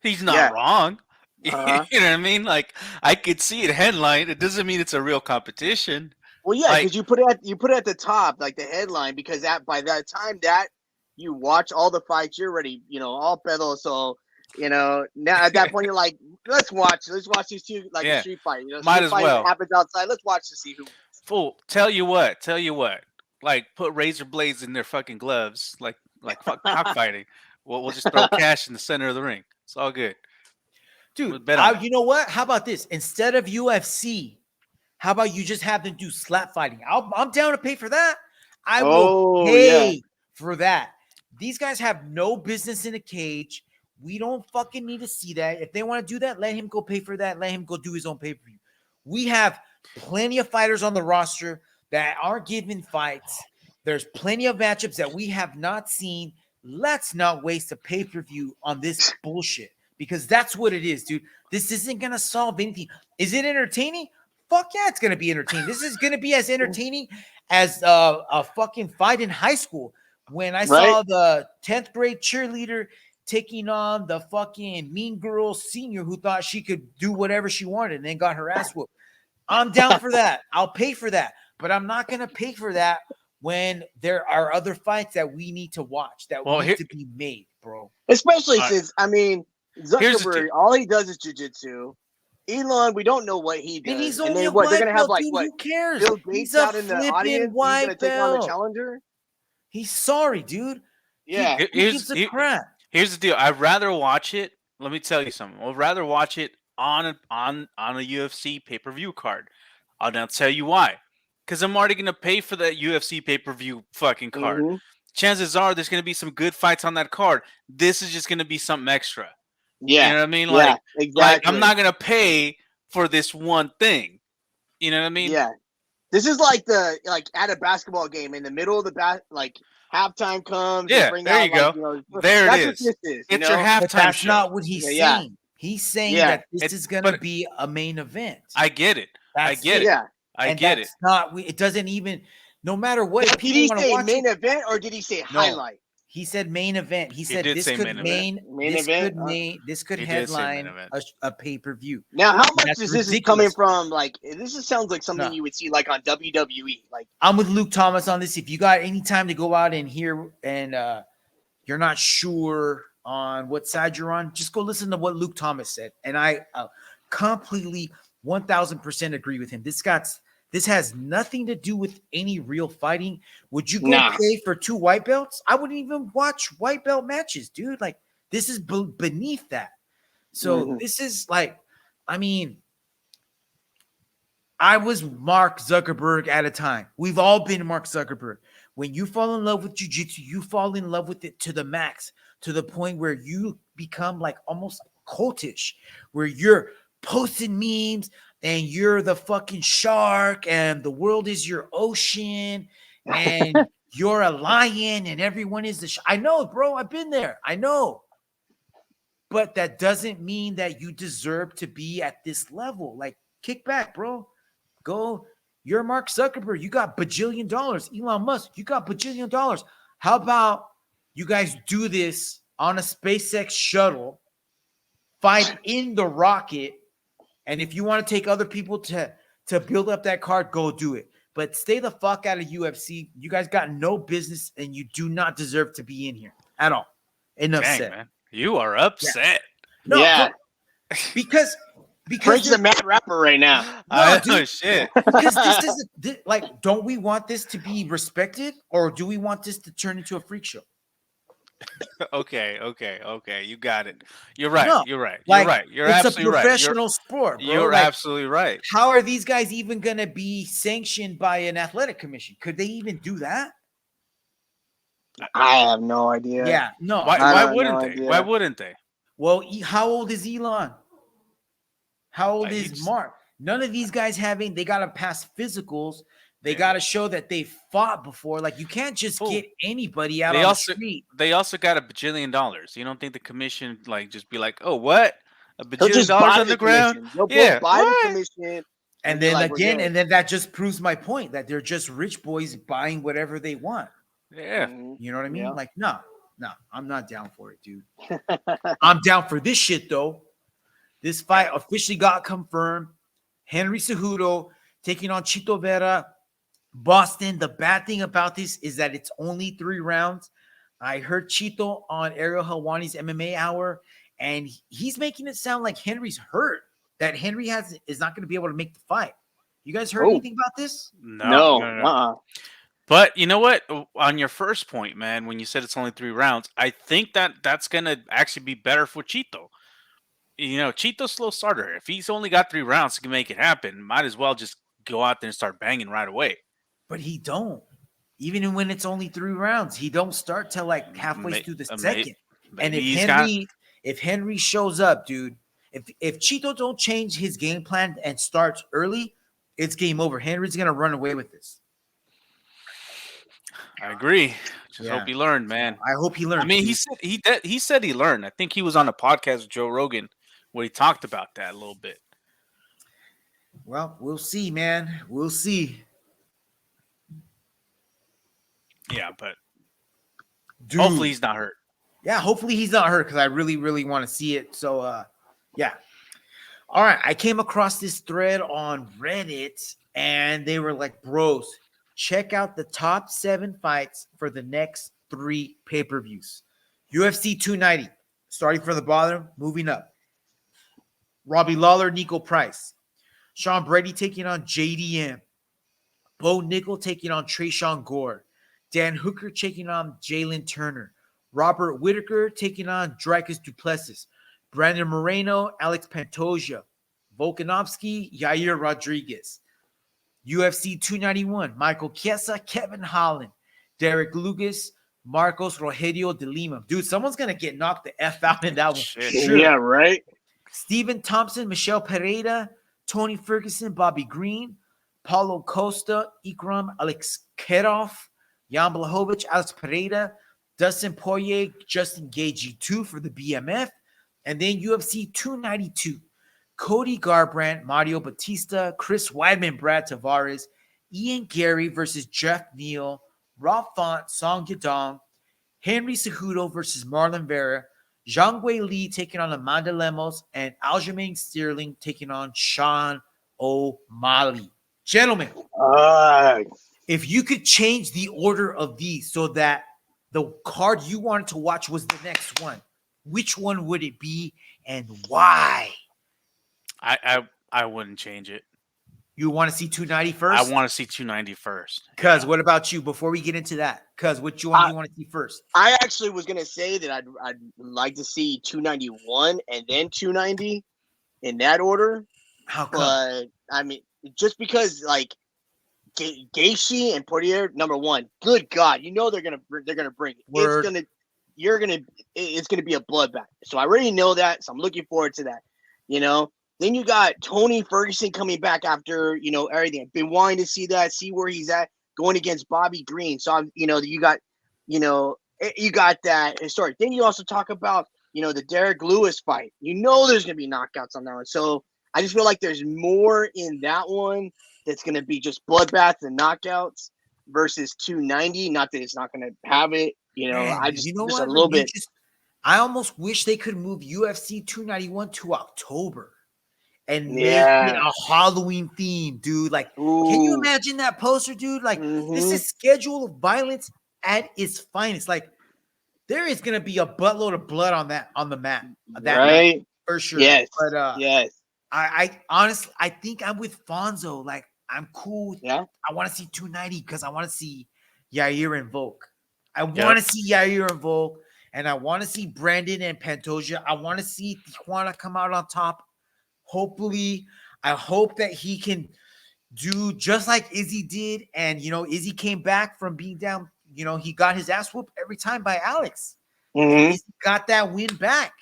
He's not wrong. Uh-huh. You know what I mean? Like I could see it headline. It doesn't mean it's a real competition. Well, yeah, because you put it at the top, like the headline, because by that time that you watch all the fights, you're already, all pedo. So, now at that point you're like, let's watch these two street fight. Might as well. Happens outside. Let's watch to see who. Fool, tell you what. Like put razor blades in their fucking gloves, like cockfighting. We'll just throw cash in the center of the ring. It's all good. Dude, you know what? How about this? Instead of UFC, how about you just have them do slap fighting? I'm down to pay for that. I will pay for that. These guys have no business in a cage. We don't fucking need to see that. If they want to do that, let him go pay for that. Let him go do his own pay-per-view. We have plenty of fighters on the roster that aren't giving fights. There's plenty of matchups that we have not seen. Let's not waste a pay-per-view on this bullshit. Because that's what it is, dude. This isn't going to solve anything. Is it entertaining? Fuck yeah, it's going to be entertaining. This is going to be as entertaining as a fucking fight in high school when I saw the 10th grade cheerleader taking on the fucking mean girl senior who thought she could do whatever she wanted and then got her ass whooped. I'm down for that. I'll pay for that. But I'm not going to pay for that when there are other fights that we need to watch that need to be made, bro. Especially since, Zuckerberg, all he does is jiu-jitsu. Elon, we don't know what he does. And he's only a white they're gonna have belt, dude, who cares? Bill Gates He's a out in the audience. white He's gonna take on the challenger. He's sorry, dude. Yeah. Who gives a crap? Here's the deal. I'd rather watch it. Let me tell you something. I'd rather watch it on a UFC pay-per-view card. I'll now tell you why. Because I'm already gonna pay for that UFC pay-per-view fucking card. Mm-hmm. Chances are there's gonna be some good fights on that card. This is just gonna be something extra. Yeah. You know what I mean? Exactly. Like I'm not gonna pay for this one thing. You know what I mean? Yeah. This is like at a basketball game in the middle of the halftime comes. Yeah, bring there out, you go. There it is. It's your halftime but that's show. not what he's saying. He's saying that this is going to be a main event. I get it. I get it. Yeah. I get it. It doesn't even, no matter what. Did he say main event or did he say highlight? He said main event. He said this could headline a pay-per-view. Now, how much is this coming from? Like, this sounds like something you would see like on WWE. Like, I'm with Luke Thomas on this. If you got any time to go out and hear and you're not sure on what side you're on, just go listen to what Luke Thomas said. And I completely 1000% agree with him. This has nothing to do with any real fighting. Would you go pay for 2 white belts? I wouldn't even watch white belt matches, dude. Like, this is beneath that. So this is like, I was Mark Zuckerberg at a time. We've all been Mark Zuckerberg. When you fall in love with jiu-jitsu, you fall in love with it to the max, to the point where you become like almost cultish, where you're posting memes and you're the fucking shark and the world is your ocean and you're a lion and everyone is the I know, bro. I've been there. I know. But that doesn't mean that you deserve to be at this level. Like, kick back, bro. Go. You're Mark Zuckerberg. You got bajillion dollars. Elon Musk, you got bajillion dollars. How about you guys do this on a SpaceX shuttle, fight in the rocket, And if you want to take other people to build up that card, go do it. But stay the fuck out of UFC. You guys got no business, and you do not deserve to be in here at all. Enough Dang, said. man. You are upset. No, Yeah. because Frank's a mad rapper right now. No, Oh, dude. shit. because this is like, don't we want this to be respected, or do we want this to turn into a freak show? Okay. You got it. You're right. No, You're right. like, You're right. You're it's absolutely a right. professional sport, bro. You're Like, absolutely right. how are these guys even gonna be sanctioned by an athletic commission? Could they even do that? I have no idea. Yeah, no. Why have wouldn't no they? idea. Why wouldn't they? Well, how old is Elon? How old is he's- Mark? None of these guys they got to pass physicals. They Yeah. got to show that they fought before. Like, you can't just Fool. get anybody out They on also- the street. They also got $1 bajillion. You don't think the commission like just be like, oh, what? $1 He'll bajillion just dollars buy on the ground? commission. They'll Yeah, buy what? the commission. And be then like, "We're again, good." and then that just proves my point that they're just rich boys buying whatever they want. Yeah. Mhm. You know what I mean? Yeah. Like, no, I'm not down for it, dude. I'm down for this shit, though. This fight officially got confirmed. Henry Cejudo taking on Chito Vera. Boston. The bad thing about this is that it's only 3 rounds. I heard Chito on Ariel Helwani's MMA Hour, and he's making it sound like Henry's hurt, that Henry is not going to be able to make the fight. You guys heard anything about this? No. But you know what? On your first point, man, when you said it's only 3 rounds, I think that's gonna actually be better for Chito. You know, Chito's slow starter. If he's only got 3 rounds to make it happen, might as well just go out there and start banging right away. But he don't. Even when it's only 3 rounds, he don't start till like halfway through the second. And if Henry shows up, dude, if Chito don't change his game plan and starts early, it's game over. Henry's gonna run away with this. I agree. Just hope he learned, man. I hope he learned. I mean, he said he learned. I think he was on a podcast with Joe Rogan where he talked about that a little bit. Well, we'll see, man. We'll see. Yeah, but Dude. hopefully he's not hurt. Yeah, hopefully he's not hurt because I really, really want to see it. So, yeah. All right. I came across this thread on Reddit, and they were like, bros, check out the top 7 fights for the next 3 pay-per-views. UFC 290, starting from the bottom, moving up. Robbie Lawler, Nico Price. Sean Brady taking on JDM. Bo Nickel taking on Trayshawn Gore. Dan Hooker taking on Jalen Turner. Robert Whitaker taking on Dricus Duplessis. Brandon Moreno, Alex Pantoja. Volkanovski, Yair Rodriguez. UFC 291, Michael Chiesa, Kevin Holland. Derek Lucas, Marcos Rogelio de Lima. Dude, someone's going to get knocked the F out in that one. Shit. Yeah, right? Stephen Thompson, Michelle Pereira, Tony Ferguson, Bobby Green, Paulo Costa, Ikram Alexkerov, Jan Blachowicz, Alex Pereira, Dustin Poirier, Justin Gaethje 2 for the BMF, and then UFC 292, Cody Garbrandt, Mario Batista, Chris Weidman, Brad Tavares, Ian Gary versus Jeff Neal, Rob Font, Song Yadong, Henry Cejudo versus Marlon Vera, Zhang Wei Li taking on Amanda Lemos, and Aljamain Sterling taking on Sean O'Malley. Gentlemen, if you could change the order of these so that the card you wanted to watch was the next one, which one would it be and why? I wouldn't change it. You want to see 290 first? I want to see 290 first. Cuz, what about you? Before we get into that, cuz, which one do you want to see first? I actually was gonna say that I'd like to see 291 and then 290 in that order. How come? But I mean, just because like Gaethje and Poirier, number one, good God, you know they're gonna bring it. Word. It's gonna be a bloodbath. So I already know that. So I'm looking forward to that. You know. Then you got Tony Ferguson coming back after, you know, everything. I've been wanting to see that, see where he's at, going against Bobby Green. So, you got that story. Then you also talk about, the Derek Lewis fight. You know there's going to be knockouts on that one. So I just feel like there's more in that one that's going to be just bloodbaths and knockouts versus 290. Not that it's not going to have it. Man, I just, you know just what? a little bit. I almost wish they could move UFC 291 to October. and make it a Halloween theme, dude. Like, can you imagine that poster, dude? Like, this is schedule of violence at its finest. Like, there is gonna be a buttload of blood on the map. That night, for sure. Yes. But yes. I honestly, I think I'm with Fonzo. Like, I'm cool. Yeah. I want to see 290 because I want to see Yair and Volk. I want to see Yair and Volk, and I want to see Brandon and Pantoja. I want to see Tijuana come out on top. Hopefully, I hope that he can do just like Izzy did. And, Izzy came back from being down. He got his ass whooped every time by Alex. And Izzy got that win back.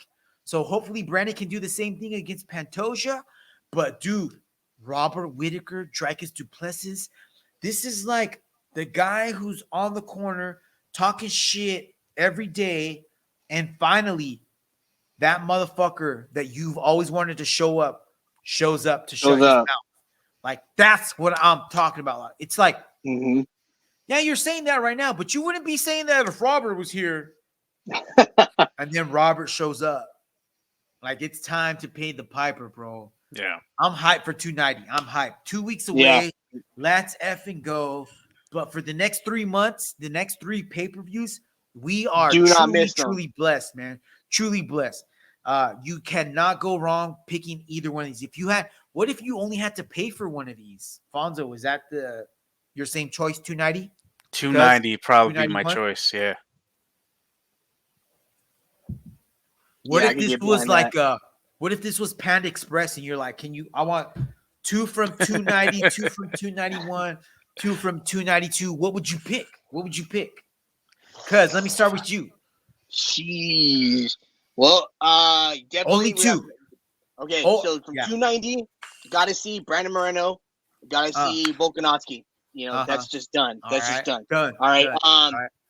So hopefully Brandon can do the same thing against Pantoja. But, dude, Robert Whittaker, Dricus du Plessis, this is like the guy who's on the corner talking shit every day. And finally, that motherfucker that you've always wanted to show up shows up to shut his mouth. Like, that's what I'm talking about. It's like, yeah, you're saying that right now, but you wouldn't be saying that if Robert was here. And then Robert shows up. Like, it's time to pay the piper, bro. Yeah. I'm hyped for 290. I'm hyped. 2 weeks away. Yeah. Let's effing go. But for the next 3 months, the next 3 pay-per-views, we are truly blessed, man. Truly blessed. You cannot go wrong picking either one of these. What if you only had to pay for one of these? Fonzo, is that your same choice, 290? 290 probably be my choice, yeah. What if this was like what if this was Panda Express and you're like, I want 2 from 290, 2 from 291, 2 from 292. What would you pick? Cuz let me start with you. Jeez. Well, definitely only 2. Okay, so from 290, got to see Brandon Moreno, got to see Volkanovski. That's just done. That's just done. All right.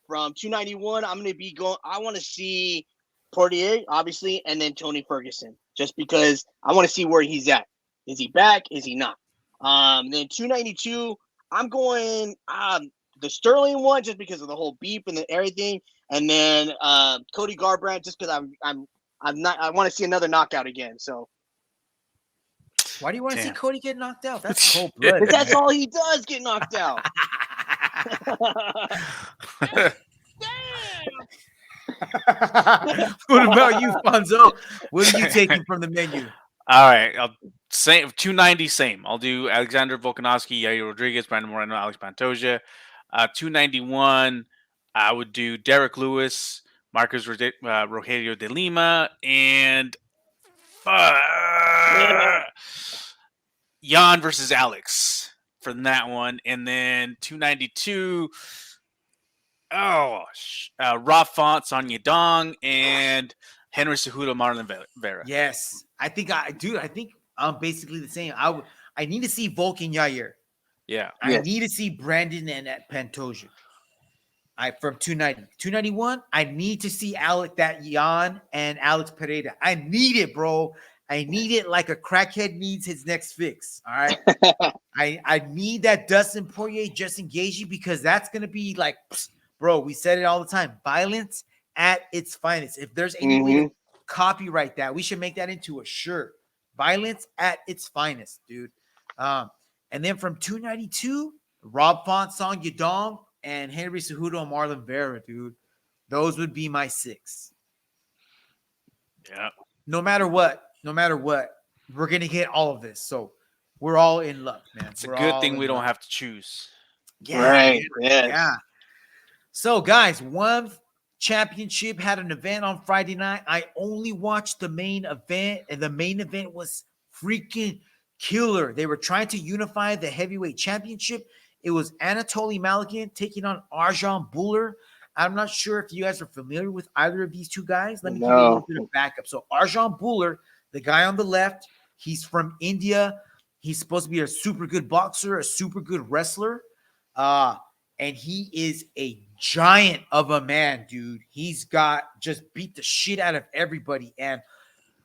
From 291, I'm going to be going. I want to see Portier, obviously, and then Tony Ferguson, just because I want to see where he's at. Is he back? Is he not? Then 292, I'm going the Sterling one, just because of the whole beep and everything, and then Cody Garbrandt, just because I want to see another knockout again. So. Why do you want to see Cody get knocked out? That's cold blood. Because that's all he does, get knocked out. What about you, Fonzo? What are you taking from the menu? All right. Same 290, same. I'll do Alexander Volkanovski, Yair Rodriguez, Brandon Moreno, Alex Pantoja. 291, I would do Derek Lewis, Marcos Rogelio de Lima, and Jan versus Alex for that one. And then 292, Rob Font, Sonya Dong, and Henry Cejudo, Marlon Vera. Yes. I think I'm basically the same. I need to see Volk and Yair. Yeah. I need to see Brandon and at Pantoja. From 290. 291, I need to see Jan and Alex Pereira. I need it, bro. I need it like a crackhead needs his next fix. All right. I need that Dustin Poirier, Justin Gaethje, because that's gonna be like, bro. We said it all the time. Violence at its finest. If there's any way to copyright that, we should make that into a shirt. Violence at its finest, dude. And then from 292, Rob Font, Song Yadong, and Henry Cejudo and Marlon Vera, dude. Those would be my 6. Yeah. No matter what, we're gonna get all of this. So we're all in luck, man. It's a good thing we don't have to choose. Yeah, right. Yes. Yeah. So, guys, ONE Championship had an event on Friday night. I only watched the main event, and the main event was freaking killer. They were trying to unify the heavyweight championship. It was Anatoly Malykhin taking on Arjan Bhullar. I'm not sure if you guys are familiar with either of these two guys. Let me give you a little bit of backup. So Arjan Bhullar, the guy on the left, he's from India. He's supposed to be a super good boxer, a super good wrestler. And he is a giant of a man, dude. He's just beat the shit out of everybody. And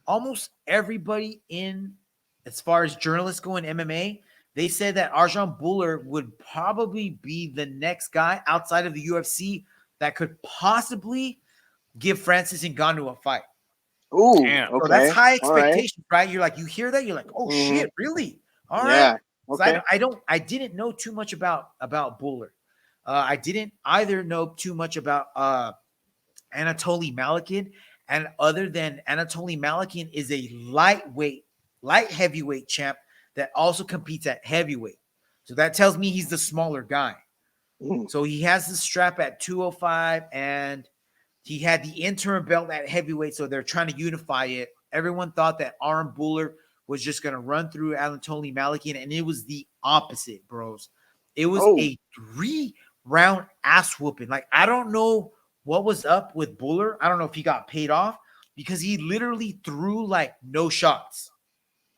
almost everybody as far as journalists go in MMA, they said that Arjan Bhullar would probably be the next guy outside of the UFC that could possibly give Francis Ngannou a fight. Ooh, Damn. okay. So that's high All right. expectations, right? You're like, you hear that, you're like, oh shit, really? All right. Yeah. So Okay. I didn't know too much about Bhullar. I didn't either know too much about Anatoly Malykhin, and other than Anatoly Malykhin is a light heavyweight champ that also competes at heavyweight. So that tells me he's the smaller guy. Mm. So he has the strap at 205, and he had the interim belt at heavyweight. So they're trying to unify it. Everyone thought that Arm Bhullar was just going to run through Anatoly Malykhin, and it was the opposite, bros. It was a 3-round ass whooping. Like, I don't know what was up with Bhullar. I don't know if he got paid off because he literally threw like no shots.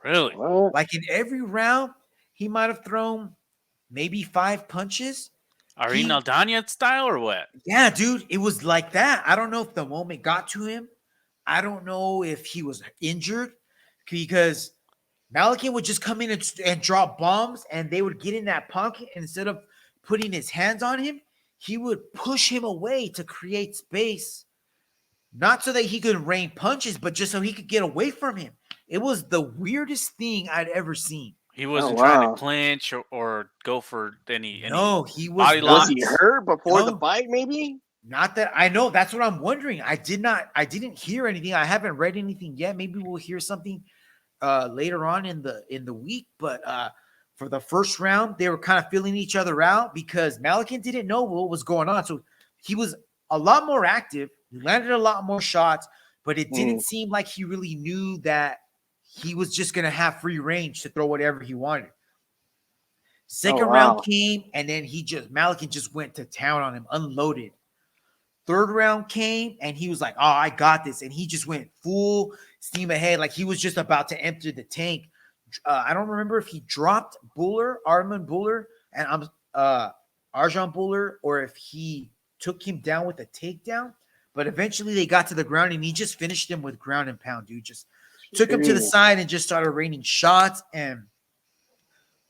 Really? What? Like in every round, he might have thrown maybe 5 punches. Irene Aldana style or what? Yeah, dude, it was like that. I don't know if the moment got to him. I don't know if he was injured because Malykhin would just come in and drop bombs, and they would get in that pocket. And instead of putting his hands on him, he would push him away to create space, not so that he could rain punches, but just so he could get away from him. It was the weirdest thing I'd ever seen. He wasn't wow. trying to clinch or go for any No, he was body not. Was he hurt before the No. fight? Maybe. Not that I know. That's what I'm wondering. I didn't hear anything. I haven't read anything yet. Maybe we'll hear something later on in the week. But for the first round, they were kind of feeling each other out because Malykhin didn't know what was going on. So he was a lot more active. He landed a lot more shots, but it didn't seem like he really knew that he was just going to have free range to throw whatever he wanted. Second round came, and then Malykhin just went to town on him, unloaded. Third round came, and he was like, oh, I got this. And he just went full steam ahead. Like he was just about to empty the tank. I don't remember if he dropped Arman Bhullar, and Arjan Bhullar, or if he took him down with a takedown. But eventually they got to the ground, and he just finished him with ground and pound, dude. Just took him to the side and just started raining shots, and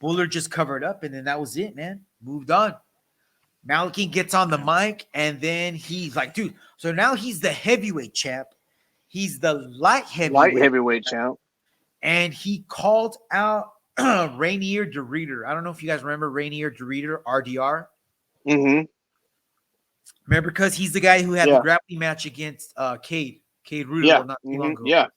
Bhullar just covered up, and then that was it, man. Moved on. Malykhin gets on the mic, and then he's like, dude, so now he's the heavyweight champ. He's the light heavyweight champ. And he called out Rainier de Reader. I don't know if you guys remember Rainier de Reader, RDR. Mm-hmm. Remember, because he's the guy who had the grappling match against Cade Rudolph not too long ago. Yeah.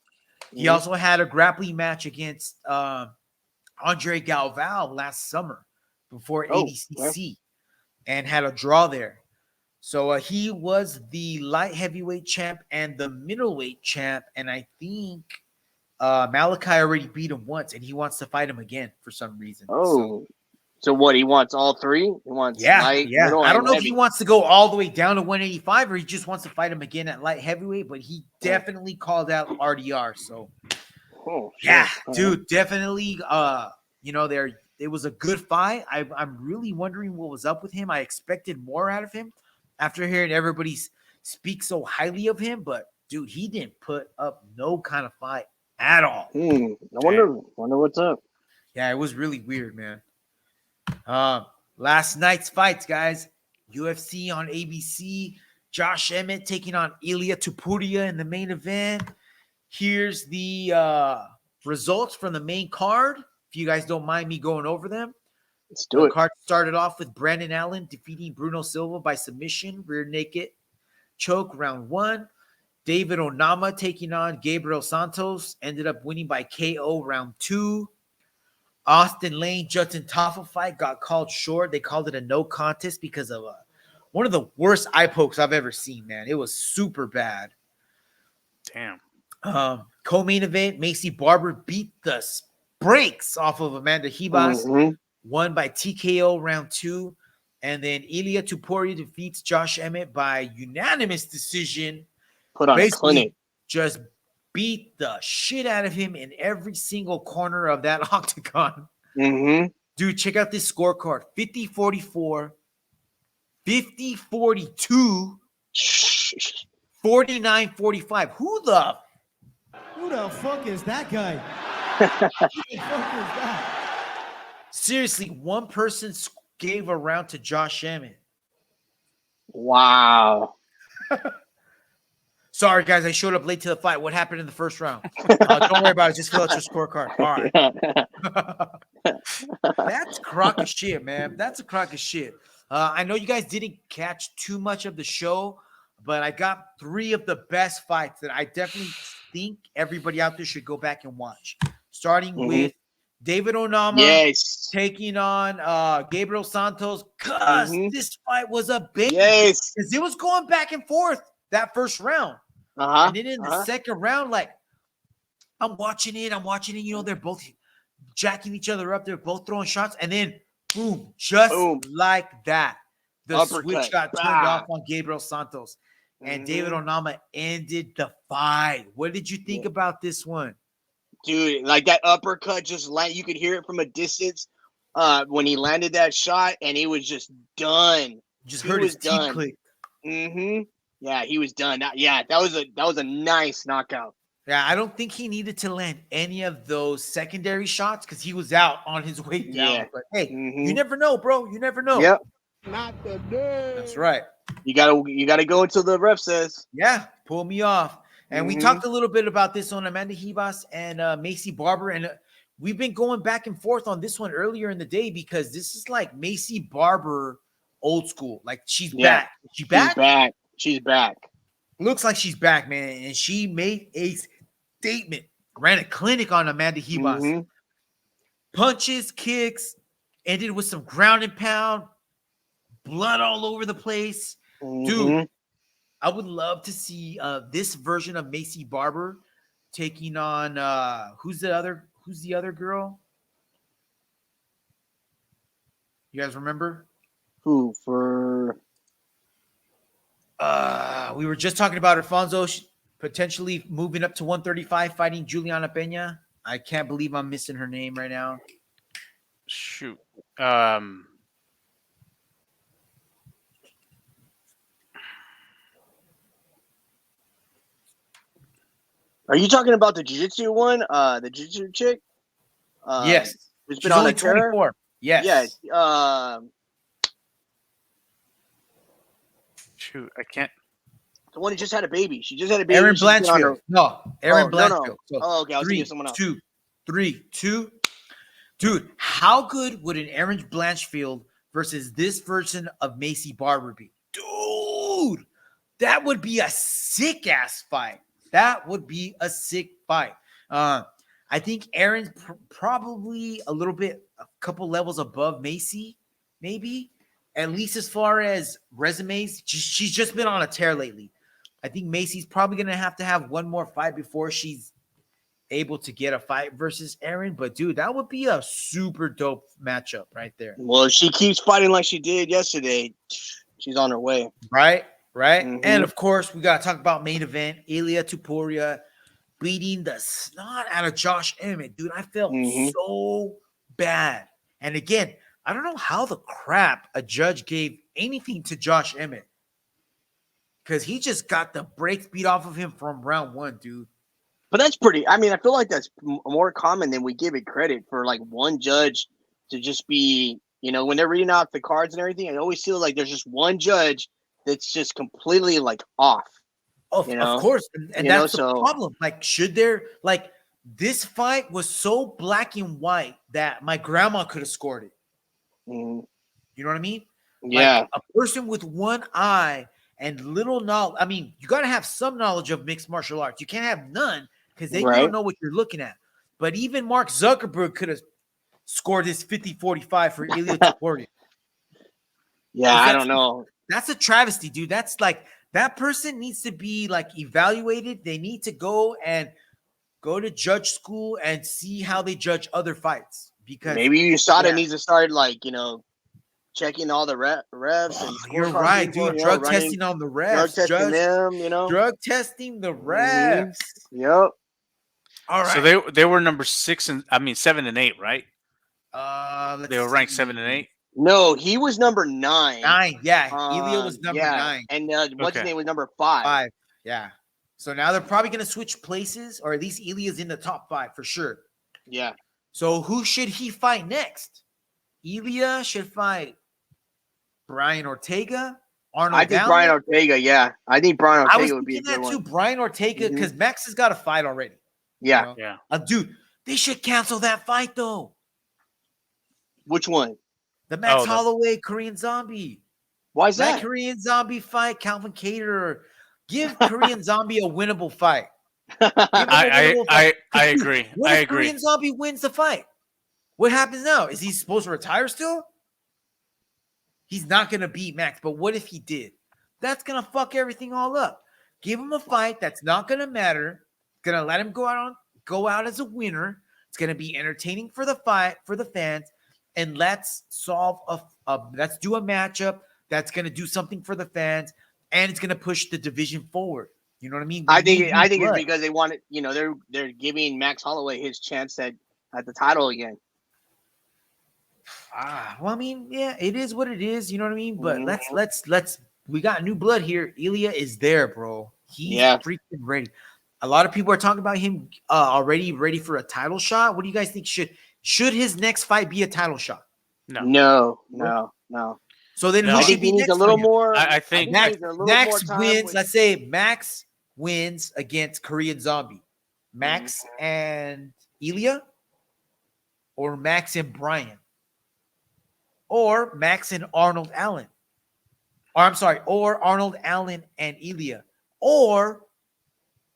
He also had a grappling match against Andre Galvao last summer before ADCC and had a draw there. So he was the light heavyweight champ and the middleweight champ. And I think Malachi already beat him once, and he wants to fight him again for some reason. So what? He wants all three? He wants light, middle, I don't know heavy. if he wants to go all the way down to 185 or he just wants to fight him again at light heavyweight, but he definitely called out RDR. So dude, definitely. It was a good fight. I'm really wondering what was up with him. I expected more out of him after hearing everybody speak so highly of him, but dude, he didn't put up no kind of fight at all. I wonder what's up. Yeah, it was really weird, man. Last night's fights, guys. UFC on ABC. Josh Emmett taking on Ilia Topuria in the main event. Here's the results from the main card. If you guys don't mind me going over them. Let's do it. The card started off with Brandon Allen defeating Bruno Silva by submission, rear naked choke, round 1. David Onama taking on Gabriel Santos, ended up winning by KO, round 2. Austin Lane, Justin Taffa fight got called short. They called it a no contest because of one of the worst eye pokes I've ever seen, man. It was super bad. Damn. Co-main event, Macy Barber beat the brakes off of Amanda Ribas, won by TKO round 2. And then Ilia Topuria defeats Josh Emmett by unanimous decision. Put on a clinic. Just beat the shit out of him in every single corner of that octagon. Dude, check out this scorecard. 50-44, 50-42, 49-45. Who the fuck is that guy? Who the fuck is that? Seriously, one person gave a round to Josh Emmett. Wow. Sorry, guys, I showed up late to the fight. What happened in the first round? Don't worry about it. Just fill out your scorecard. All right. That's a crock of shit, man. That's a crock of shit. I know you guys didn't catch too much of the show, but I got 3 of the best fights that I definitely think everybody out there should go back and watch. Starting with David Onama taking on Gabriel Santos. Cuz this fight was a big because it was going back and forth that first round. And then in the second round, like I'm watching it, you know, they're both jacking each other up, they're both throwing shots, and then boom, like that. The switch got turned off on Gabriel Santos. And David Onama ended the fight. What did you think about this one? Dude, like that uppercut just landed. You could hear it from a distance when he landed that shot, and he was just done. Just heard his teeth click. Yeah, he was done. That was a nice knockout. Yeah, I don't think he needed to land any of those secondary shots because he was out on his way down. Yeah. But hey, you never know, bro. You never know. Yep. Not the day. That's right. You gotta go until the ref says. Yeah, pull me off. And we talked a little bit about this on Amanda Ribas and Macy Barber, and we've been going back and forth on this one earlier in the day because this is like Macy Barber old school. Like she's back. Is she back? She's back. Looks like she's back, man. And she made a statement. Ran a clinic on Amanda Ribas. Punches, kicks, ended with some ground and pound, blood all over the place. Dude, I would love to see this version of Macy Barber taking on who's the other girl? You guys remember? Who for? We were just talking about Alfonso potentially moving up to 135, fighting Juliana Pena. I can't believe I'm missing her name right now. Shoot. Are you talking about the jiu-jitsu one? The jiu-jitsu chick? Yes. Who's She's been on only a tear? 24. Yes. Yeah. Shoot, I can't. The one who just had a baby. She just had a baby. Erin Blanchfield. No, Erin Blanchfield. No. So Okay. I was thinking of someone else. 3, 2. Dude, how good would an Erin Blanchfield versus this version of Macy Barber be? Dude, that would be a sick-ass fight. That would be a sick fight. I think Erin's probably a couple levels above Macy, maybe, at least as far as resumes. She's just been on a tear lately. I think Macy's probably going to have one more fight before she's able to get a fight versus Erin. But, dude, that would be a super dope matchup right there. Well, if she keeps fighting like she did yesterday, she's on her way. Right? And, of course, we got to talk about main event. Ilia Topuria beating the snot out of Josh Emmett. Dude, I felt so bad. And, again, I don't know how the crap a judge gave anything to Josh Emmett because he just got the brakes beat off of him from round 1, dude. But that's pretty – I mean, I feel like that's more common than we give it credit for, like, one judge to just be – you know, when they're reading out the cards and everything, I always feel like there's just one judge that's just completely, like, off. Of course. And that's the problem. Like, should there – like, this fight was so black and white that my grandma could have scored it. You know what I mean? Yeah. Like a person with one eye and little knowledge. I mean, you got to have some knowledge of mixed martial arts. You can't have none because they don't know what you're looking at. But even Mark Zuckerberg could have scored his 50-45 for Ilia Topuria. Yeah, I don't know. That's a travesty, dude. That's like that person needs to be like evaluated. They need to go to judge school and see how they judge other fights. Because maybe USADA needs to start, like, you know, checking all the refs. And you're right, dude. Drug testing on the refs. Drug testing them, you know. Drug testing the refs. Yep. All right. So they were number 7 and 8, right? They were ranked 7 and 8. No, he was number 9. 9, yeah. Ilia was number 9. And what's his name was number 5. 5, yeah. So now they're probably going to switch places, or at least Ilia's in the top 5 for sure. Yeah. So who should he fight next? Ilia should fight Brian Ortega Arnold I think Allen? Brian Ortega. Yeah, I think Brian I was Ortega would be a thinking good that too. one. Brian Ortega, because Max has got a fight already. Yeah. You know? Yeah. Dude, they should cancel that fight though. Which one? The Max Oh, the- Holloway Korean Zombie. Why is That that? Korean Zombie fight, Calvin Cater. Give Korean Zombie a winnable fight. Give him a winnable fight. I 'Cause, dude, agree. What I if agree. Korean Zombie wins the fight? What happens now? Is he supposed to retire still? He's not going to beat Max, but what if he did? That's going to fuck everything all up. Give him a fight that's not going to matter. Going to let him go out as a winner. It's going to be entertaining for the fight, for the fans, and let's solve let's do a matchup that's going to do something for the fans, and it's going to push the division forward. You know what I mean? I think it's because they want it. You know, they're giving Max Holloway his chance at the title again. Well, I mean, yeah, it is what it is. You know what I mean? But let's. We got new blood here. Ilya is there, bro. He's freaking ready. A lot of people are talking about him already ready for a title shot. What do you guys think? Should his next fight be a title shot? No. So then I who should think be he needs next a little for him? more. I think Max more wins. Let's say Max wins against Korean Zombie. Max and Ilya, or Max and Brian, or Max and Arnold Allen. Or I'm sorry, or Arnold Allen and Ilya, or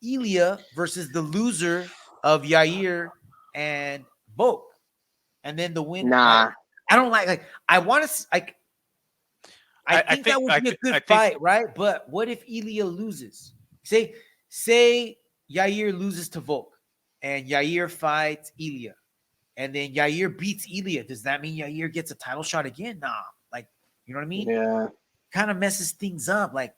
Ilya versus the loser of Yair and Volk, and then the win. Nah. I don't like. I want to like. I think that would be a good fight, right? But what if Ilya loses? Say Yair loses to Volk, and Yair fights Ilya, and then Yair beats Ilya. Does that mean Yair gets a title shot again? Nah, like, you know what I mean? Yeah. Kind of messes things up. Like,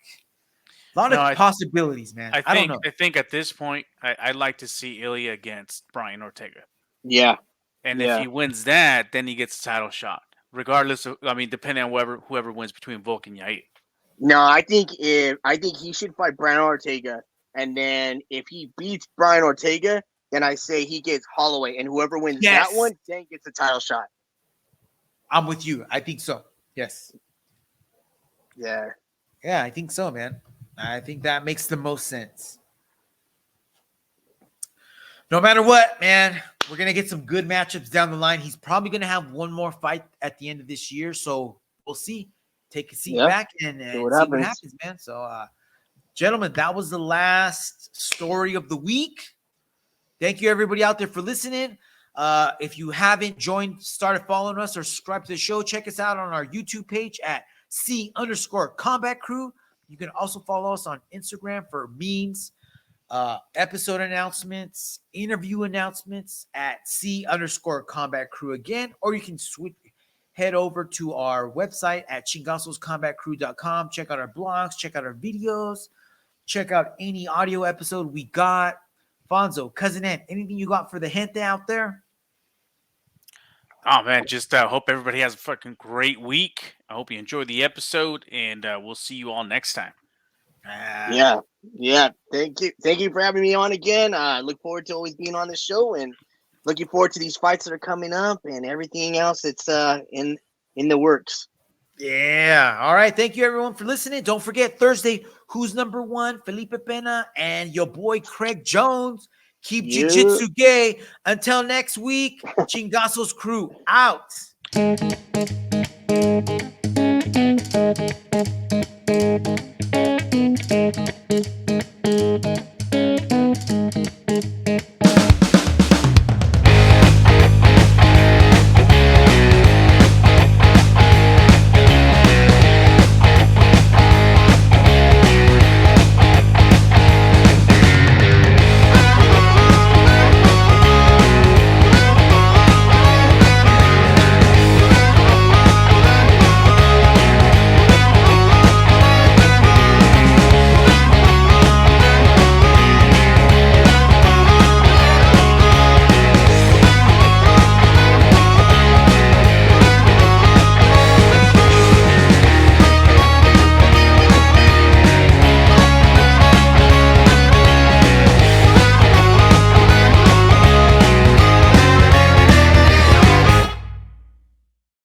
a lot of possibilities, man. I don't know. I think at this point, I'd like to see Ilya against Brian Ortega. Yeah. And if he wins that, then he gets a title shot. Regardless of, I mean, depending on whoever wins between Volk and Yair. No, I think he should fight Brian Ortega, and then if he beats Brian Ortega, then I say he gets Holloway, and whoever wins that one then gets a title shot. I'm with you. I think so. Yes. Yeah. Yeah, I think so, man. I think that makes the most sense. No matter what, man, we're going to get some good matchups down the line. He's probably going to have one more fight at the end of this year, so we'll see. Take a seat back and see what happens, man. So, gentlemen, that was the last story of the week. Thank you, everybody out there, for listening. If you haven't started following us or subscribed to the show, check us out on our YouTube page at C_Combat Crew. You can also follow us on Instagram for memes, episode announcements, interview announcements at C_Combat Crew again, or you can head over to our website at chingasoscombatcrew.com. Check out our blogs, check out our videos, check out any audio episode we got. Fonzo, Cousin Ant, anything you got for the gente out there? Oh, man, just hope everybody has a fucking great week. I hope you enjoyed the episode, and we'll see you all next time. Yeah. Thank you for having me on again. I look forward to always being on the show, and looking forward to these fights that are coming up and everything else that's in the works. Yeah. All right. Thank you, everyone, for listening. Don't forget, Thursday, who's number one? Felipe Pena and your boy Craig Jones. Keep jiu-jitsu gay. Until next week, Chingasos Crew out.